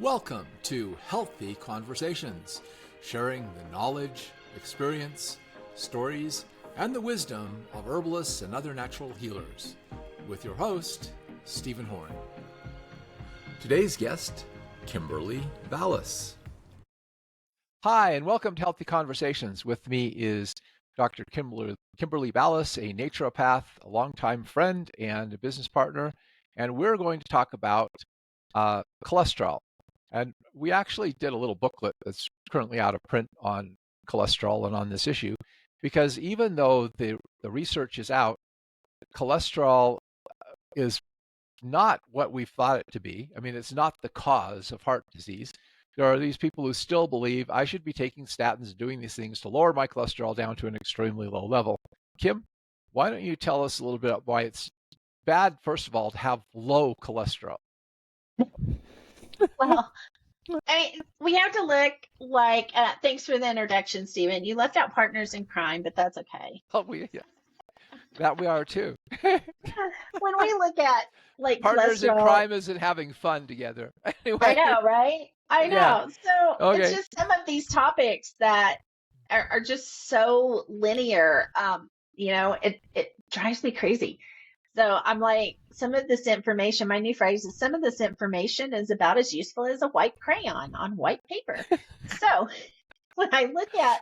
Welcome to Healthy Conversations, sharing the knowledge, experience, stories, and the wisdom of herbalists and other natural healers, with your host, Stephen Horn. Today's guest, Kimberly Balas. Hi, and welcome to Healthy Conversations. With me is Dr. Kimberly Balas, a naturopath, a longtime friend, and a business partner, and we're going to talk about cholesterol. And we actually did a little booklet that's currently out of print on cholesterol and on this issue, because even though the research is out, cholesterol is not what we thought it to be. I mean, it's not the cause of heart disease. There are these people who still believe I should be taking statins and doing these things to lower my cholesterol down to an extremely low level. Kim, why don't you tell us a little bit about why it's bad, first of all, to have low cholesterol? Well, we have to look like, thanks for the introduction, Stephen. You left out partners in crime, but that's okay. Oh, that we are too. When we look at like partners cholesterol, in crime isn't having fun together. Anyway. I know, right? I know. Yeah. So Okay. It's just some of these topics that are just so linear. It drives me crazy. So I'm like, some of this information, my new phrase is, some of this information is about as useful as a white crayon on white paper. So when I look at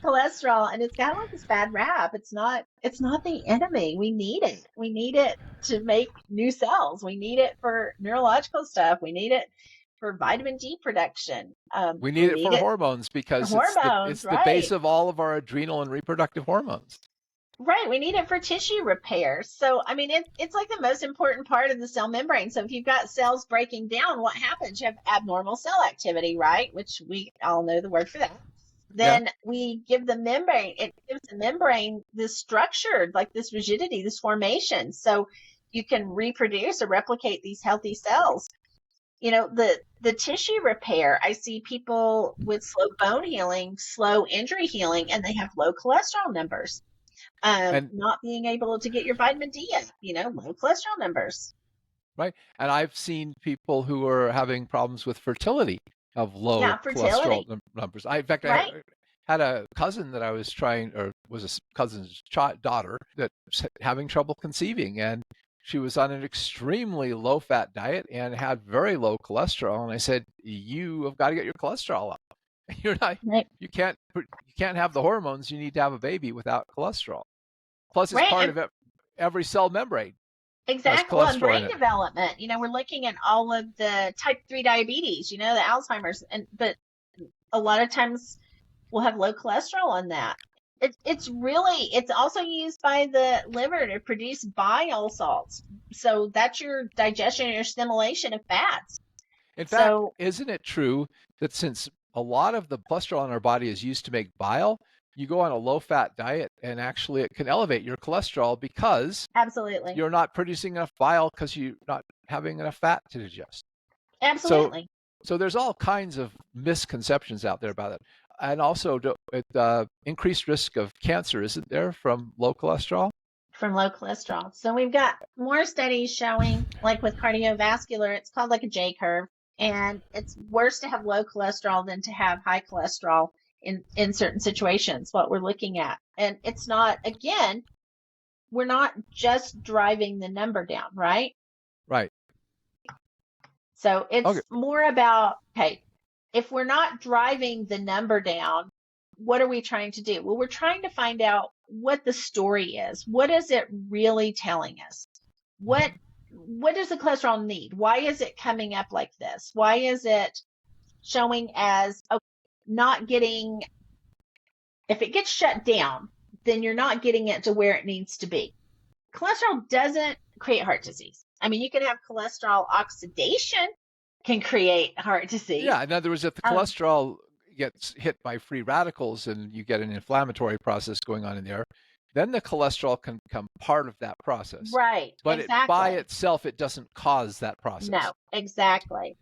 cholesterol, and it's got like this bad rap, it's not the enemy. We need it. We need it to make new cells. We need it for neurological stuff. We need it for vitamin D production. We need it for hormones, because it's the base of all of our adrenal and reproductive hormones. Right. We need it for tissue repair. So, I mean, it's like the most important part of the cell membrane. So if you've got cells breaking down, what happens? You have abnormal cell activity, right? Which we all know the word for that. Then we give the membrane, it gives the membrane this structure, like this rigidity, this formation. So you can reproduce or replicate these healthy cells. You know, the tissue repair, I see people with slow bone healing, slow injury healing, and they have low cholesterol numbers. Not being able to get your vitamin D in, low cholesterol numbers. Right. And I've seen people who are having problems with fertility of low cholesterol numbers. In fact, I had a cousin that I was trying, or was a cousin's daughter, that was having trouble conceiving. And she was on an extremely low-fat diet and had very low cholesterol. And I said, you have got to get your cholesterol up. You're not, you can't have the hormones you need to have a baby without cholesterol. Plus, it's part of every cell membrane. Exactly. Well, and brain development. We're looking at all of the type 3 diabetes, the Alzheimer's, but a lot of times we'll have low cholesterol on that. It's also used by the liver to produce bile salts. So that's your digestion and your assimilation of fats. In fact, isn't it true that since a lot of the cholesterol in our body is used to make bile, you go on a low-fat diet and actually it can elevate your cholesterol because absolutely you're not producing enough bile because you're not having enough fat to digest. Absolutely. So there's all kinds of misconceptions out there about it. And also increased risk of cancer, isn't there, from low cholesterol? From low cholesterol. So we've got more studies showing, like with cardiovascular, it's called like a J curve. And it's worse to have low cholesterol than to have high cholesterol in certain situations, what we're looking at. And it's not, again, we're not just driving the number down, right? Right. So it's more about, if we're not driving the number down, what are we trying to do? Well, we're trying to find out what the story is. What is it really telling us? What does the cholesterol need? Why is it coming up like this? Why is it showing as not getting, if it gets shut down, then you're not getting it to where it needs to be. Cholesterol doesn't create heart disease. I mean, you can have cholesterol oxidation can create heart disease. Yeah, in other words, if the cholesterol gets hit by free radicals and you get an inflammatory process going on in there, then the cholesterol can become part of that process. Right. But exactly. By itself, it doesn't cause that process. No, exactly.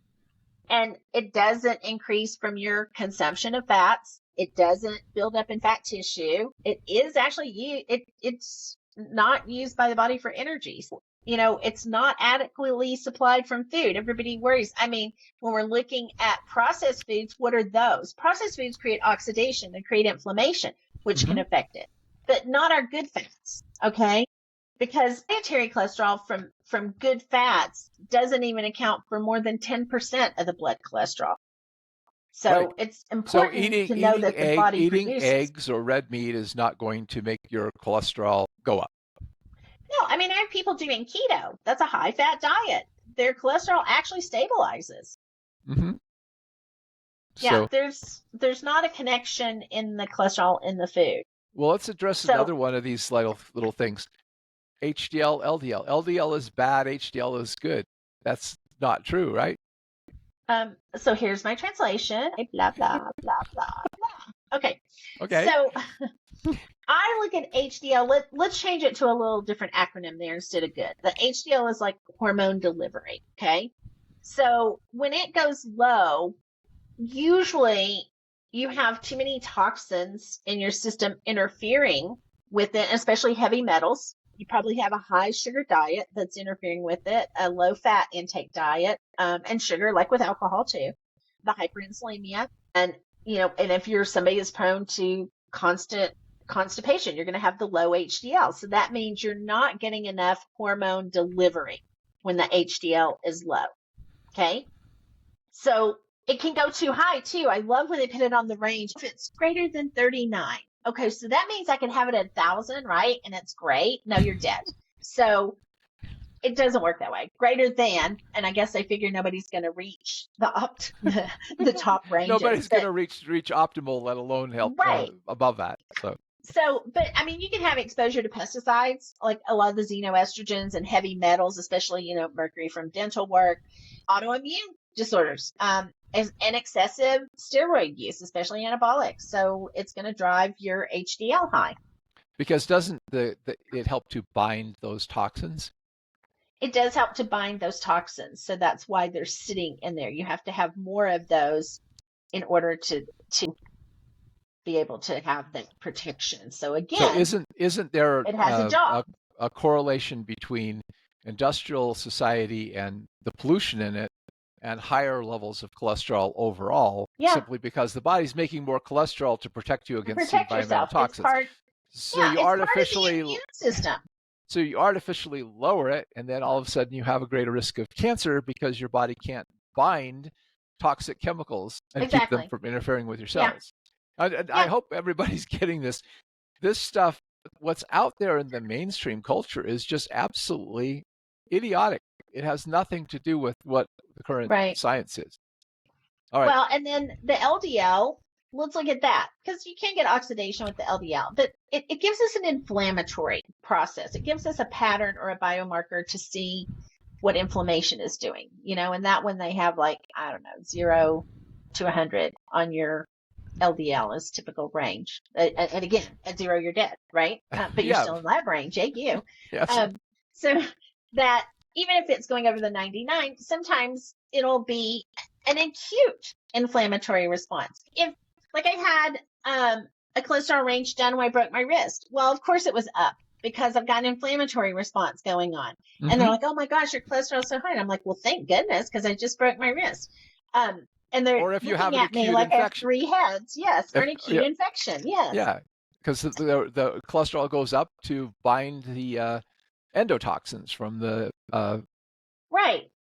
And it doesn't increase from your consumption of fats. It doesn't build up in fat tissue. It is actually it's not used by the body for energy. It's not adequately supplied from food. Everybody worries. I mean, when we're looking at processed foods, what are those? Processed foods create oxidation and create inflammation, which can affect it, but not our good fats. Okay. Because dietary cholesterol from good fats doesn't even account for more than 10% of the blood cholesterol. Right. So it's So important to know that the body eating produces. eggs or red meat is not going to make your cholesterol go up. No, I mean, I have people doing keto. That's a high fat diet. Their cholesterol actually stabilizes. Hmm. Yeah, So, there's not a connection in the cholesterol in the food. well, let's address So another one of these little things. HDL, LDL. LDL is bad, HDL is good. That's not true, right? so here's my translation. Blah blah blah blah blah. Okay. Okay. So I look at HDL. Let's change it to a little different acronym there instead of good. The HDL is like hormone delivery. Okay. So when it goes low, usually you have too many toxins in your system interfering with it, especially heavy metals. You probably have a high sugar diet that's interfering with it, a low fat intake diet, and sugar, like with alcohol too, the hyperinsulinemia. And if you're somebody that's prone to constant constipation, you're going to have the low HDL. So that means you're not getting enough hormone delivery when the HDL is low. Okay. So it can go too high too. I love when they put it on the range. If it's greater than 39. Okay, so that means I can have it at 1,000, right? And it's great. No, you're dead. So it doesn't work that way. Greater than, and I guess they figure nobody's going to reach the top ranges. Nobody's going to reach optimal, let alone help Right. above that. So, but I mean, you can have exposure to pesticides, like a lot of the xenoestrogens and heavy metals, especially, mercury from dental work, autoimmune disorders, and excessive steroid use, especially anabolic. So it's going to drive your HDL high. Because doesn't it help to bind those toxins? It does help to bind those toxins. So that's why they're sitting in there. You have to have more of those in order to be able to have that protection. So again, isn't there it has a job. a correlation between industrial society and the pollution in it and higher levels of cholesterol overall, simply because the body's making more cholesterol to protect you against environmental toxins. So you artificially part of the immune system. So you artificially lower it, and then all of a sudden you have a greater risk of cancer because your body can't bind toxic chemicals and keep them from interfering with your cells. I hope everybody's getting this. This stuff, what's out there in the mainstream culture is just absolutely idiotic. It has nothing to do with what the current science is. All right. Well, and then the LDL, let's look at that, because you can get oxidation with the LDL, but it gives us an inflammatory process. It gives us a pattern or a biomarker to see what inflammation is doing, and that when they have 0 to 100 on your LDL is typical range. And again, at 0, you're dead, right? But you're still in lab range, you. Yes. So that even if it's going over the 99, sometimes it'll be an acute inflammatory response. If, like, I had a cholesterol range done when I broke my wrist. Well, of course it was up because I've got an inflammatory response going on. Mm-hmm. And they're like, oh my gosh, your cholesterol's so high. And I'm like, well, thank goodness, because I just broke my wrist. And they're or if you have looking an at me acute like infection. I have 3 heads. Yes, or an acute infection. Yes. Yeah, because the cholesterol goes up to bind the endotoxins from the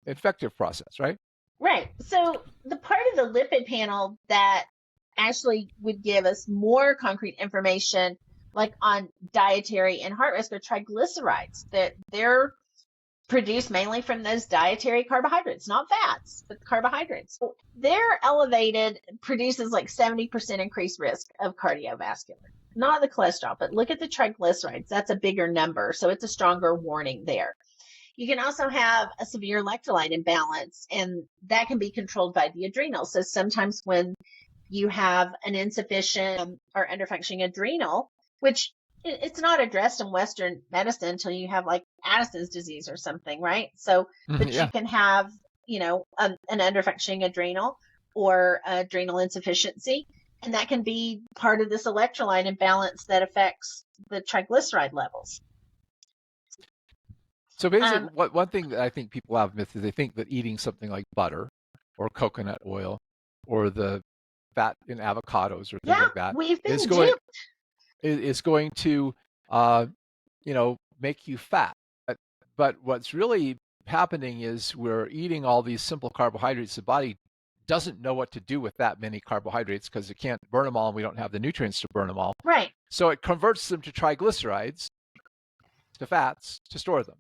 infective process, right? Right. So the part of the lipid panel that actually would give us more concrete information, like on dietary and heart risk, are triglycerides. That they're produced mainly from those dietary carbohydrates, not fats, but carbohydrates. So they're elevated, produces like 70% increased risk of cardiovascular. Not the cholesterol, but look at the triglycerides. That's a bigger number. So it's a stronger warning there. You can also have a severe electrolyte imbalance, and that can be controlled by the adrenals. So sometimes when you have an insufficient or underfunctioning adrenal, which it's not addressed in Western medicine until you have like Addison's disease or something, right? So, but you can have, an underfunctioning adrenal or adrenal insufficiency, and that can be part of this electrolyte imbalance that affects the triglyceride levels. So basically, Um, one thing that I think people have myth is they think that eating something like butter or coconut oil or the fat in avocados or things yeah, like that we've is been going duped. is going to uh, make you fat. But what's really happening is we're eating all these simple carbohydrates. The body doesn't know what to do with that many carbohydrates because it can't burn them all, and we don't have the nutrients to burn them all. Right. So it converts them to triglycerides, to fats, to store them,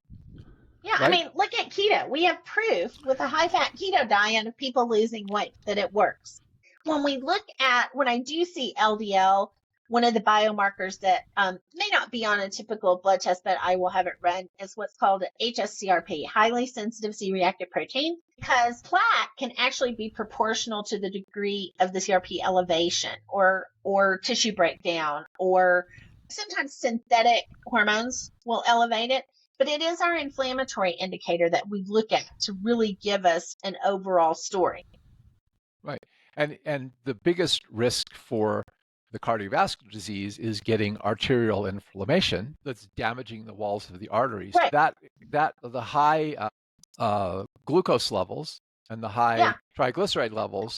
Yeah, I right? mean, look at keto. We have proof with a high fat keto diet of people losing weight that it works. When I do see LDL, one of the biomarkers that may not be on a typical blood test, but I will have it run, is what's called HSCRP, highly sensitive C reactive protein, because plaque can actually be proportional to the degree of the CRP elevation or tissue breakdown, or sometimes synthetic hormones will elevate it. But it is our inflammatory indicator that we look at to really give us an overall story. Right. And the biggest risk for the cardiovascular disease is getting arterial inflammation that's damaging the walls of the arteries. Right. That the high glucose levels and the high Yeah. triglyceride levels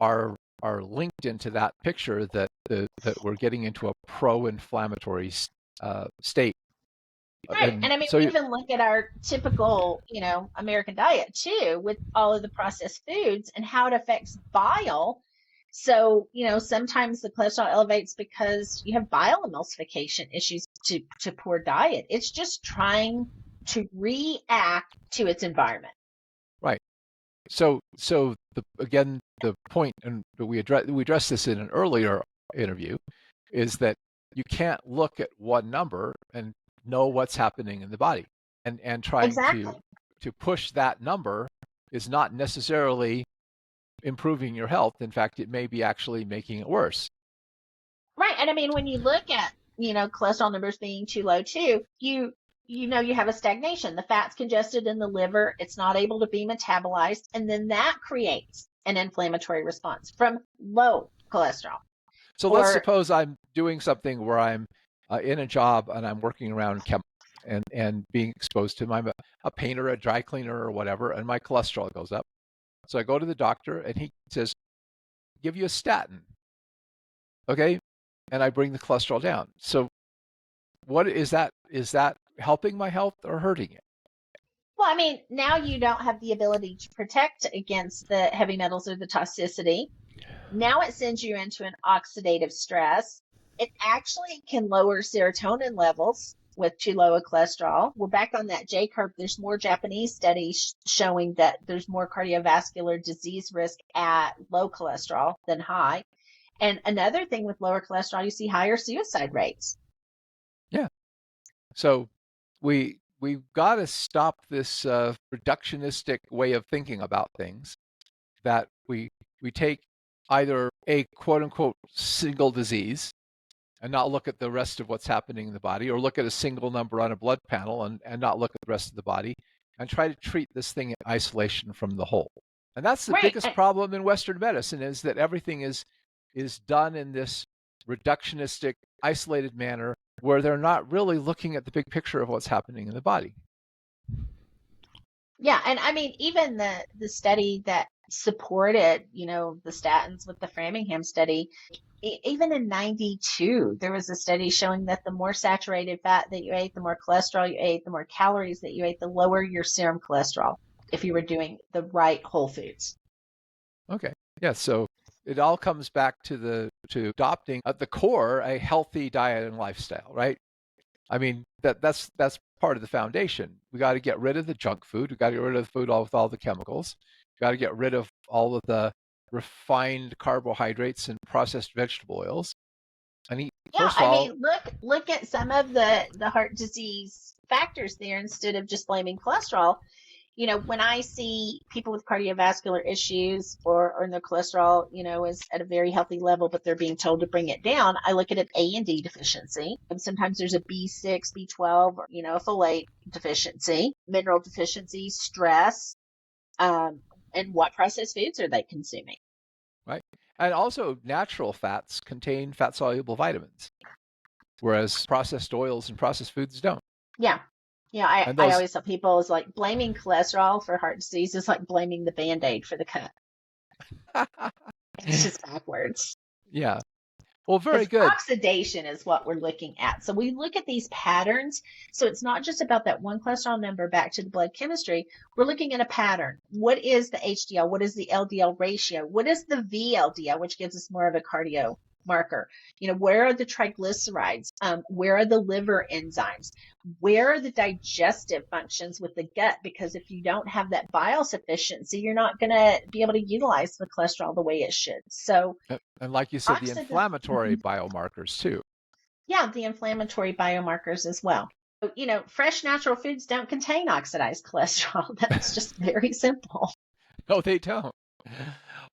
are linked into that picture that we're getting into a pro-inflammatory state. Right. And And I mean, so we even look at our typical, American diet too, with all of the processed foods and how it affects bile. So, sometimes the cholesterol elevates because you have bile emulsification issues to poor diet. It's just trying to react to its environment. right. Again, the point, and we addressed this in an earlier interview, is that you can't look at one number and know what's happening in the body, and trying Exactly. to push that number is not necessarily improving your health. In fact, it may be actually making it worse. Right. And I mean, when you look at, cholesterol numbers being too low too, you have a stagnation. The fat's congested in the liver, it's not able to be metabolized, and then that creates an inflammatory response from low cholesterol. So let's Or suppose I'm doing something where I'm in a job and I'm working around chemicals and being exposed to a painter, a dry cleaner, or whatever, and my cholesterol goes up. So I go to the doctor and he says, give you a statin. Okay. And I bring the cholesterol down. So what is that? Is that helping my health or hurting it? well, I mean, now you don't have the ability to protect against the heavy metals or the toxicity. Now it sends you into an oxidative stress. It actually can lower serotonin levels with too low a cholesterol. We're back on that J curve. There's more Japanese studies showing that there's more cardiovascular disease risk at low cholesterol than high. And another thing with lower cholesterol, you see higher suicide rates. Yeah. So we've got to stop this reductionistic way of thinking about things, that we take either a quote unquote single disease and not look at the rest of what's happening in the body, or look at a single number on a blood panel and not look at the rest of the body, and try to treat this thing in isolation from the whole. And that's the Right. biggest problem in Western medicine, is that everything is done in this reductionistic, isolated manner where they're not really looking at the big picture of what's happening in the body. Yeah, and I mean, even the study that supported, the statins with the Framingham study, even in 92, there was a study showing that the more saturated fat that you ate, the more cholesterol you ate, the more calories that you ate, the lower your serum cholesterol if you were doing the right whole foods. Okay. Yeah. So it all comes back to adopting at the core a healthy diet and lifestyle, right? I mean, that's part of the foundation. We got to get rid of the junk food. We got to get rid of the food with all the chemicals. We got to get rid of all of the refined carbohydrates and processed vegetable oils. And eat, Yeah, first of I all, mean, look at some of the heart disease factors there instead of just blaming cholesterol. When I see people with cardiovascular issues or their cholesterol, is at a very healthy level, but they're being told to bring it down, I look at an A and D deficiency. And sometimes there's a B6, B12, or, a folate deficiency, mineral deficiency, stress, and what processed foods are they consuming? right? And also, natural fats contain fat-soluble vitamins, whereas processed oils and processed foods don't. Yeah. Yeah, And I those, always tell people is like blaming cholesterol for heart disease is like blaming the Band-Aid for the cut. It's just backwards. yeah. Well, very Because good. oxidation is what we're looking at. So we look at these patterns. So it's not just about that one cholesterol number back to the blood chemistry. We're looking at a pattern. What is the HDL? What is the LDL ratio? What is the VLDL, which gives us more of a cardio marker? Where are the triglycerides? Where are the liver enzymes? Where are the digestive functions with the gut? Because if you don't have that bile sufficiency, you're not going to be able to utilize the cholesterol the way it should. So And like you said, the oxidation. inflammatory biomarkers too. Yeah, the inflammatory biomarkers as well. So, fresh natural foods don't contain oxidized cholesterol. That's just very simple. No, they don't.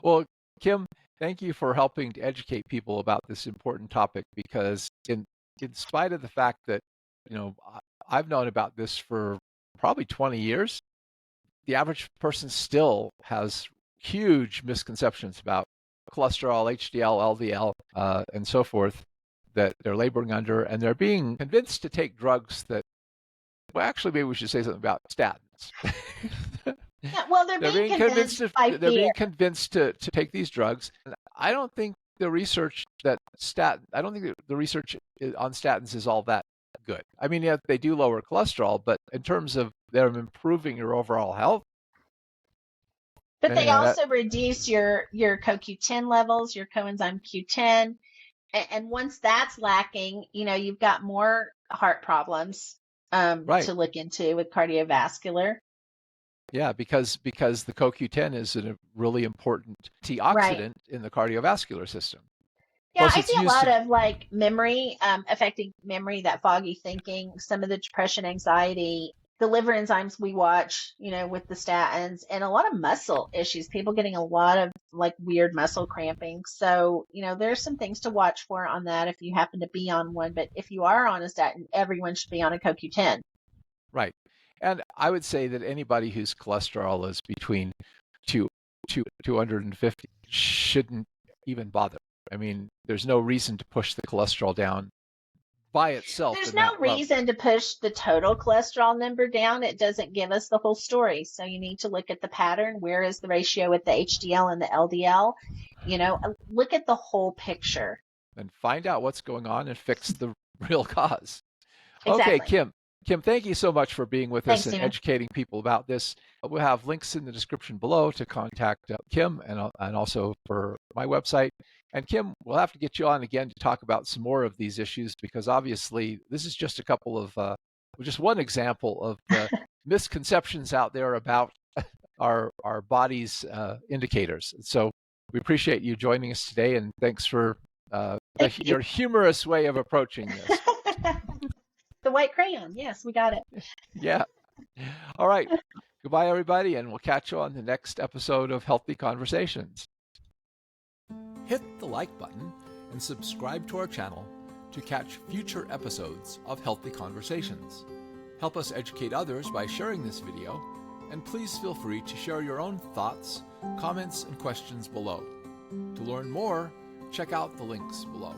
Well, Kim, thank you for helping to educate people about this important topic, because in spite of the fact that, I've known about this for probably 20 years, the average person still has huge misconceptions about cholesterol, HDL, LDL, and so forth, that they're laboring under, and they're being convinced to take drugs that, well, actually, maybe we should say something about statins. Yeah, well, they're They're being being convinced convinced to by they're fear. being convinced to take these drugs. And I don't think the research on statins is all that good. I mean, yeah, they do lower cholesterol, but in terms of them improving your overall health, But they that also reduce your CoQ10 levels, your coenzyme Q10. And once that's lacking, you've got more heart problems right. to look into with cardiovascular. Yeah, because the CoQ10 is a really important Right. antioxidant in the cardiovascular system. Yeah, Plus, I it's see a used lot to of like memory, affecting memory, that foggy thinking, some of the depression, anxiety, the liver enzymes we watch, with the statins, and a lot of muscle issues, people getting a lot of like weird muscle cramping. So, there's some things to watch for on that if you happen to be on one. But if you are on a statin, everyone should be on a CoQ10. right. And I would say that anybody whose cholesterol is between two, 250 shouldn't even bother. I mean, there's no reason to push the cholesterol down by itself There's in no that level. reason to push the total cholesterol number down. It doesn't give us the whole story. So you need to look at the pattern. Where is the ratio with the HDL and the LDL? Look at the whole picture. And find out what's going on and fix the real cause. Okay, Exactly. Kim. Kim, thank you so much for being with us Thanks, and Stephen. educating people about this. We'll have links in the description below to contact Kim, and also for my website. And Kim, we'll have to get you on again to talk about some more of these issues, because obviously this is just just one example of the misconceptions out there about our body's indicators. So we appreciate you joining us today, and thanks for Thank you. your humorous way of approaching this. The white crayon. Yes, we got it. Yeah. All right. Goodbye, everybody, and we'll catch you on the next episode of Healthy Conversations. Hit the like button and subscribe to our channel to catch future episodes of Healthy Conversations. Help us educate others by sharing this video, and please feel free to share your own thoughts, comments, and questions below. To learn more, check out the links below.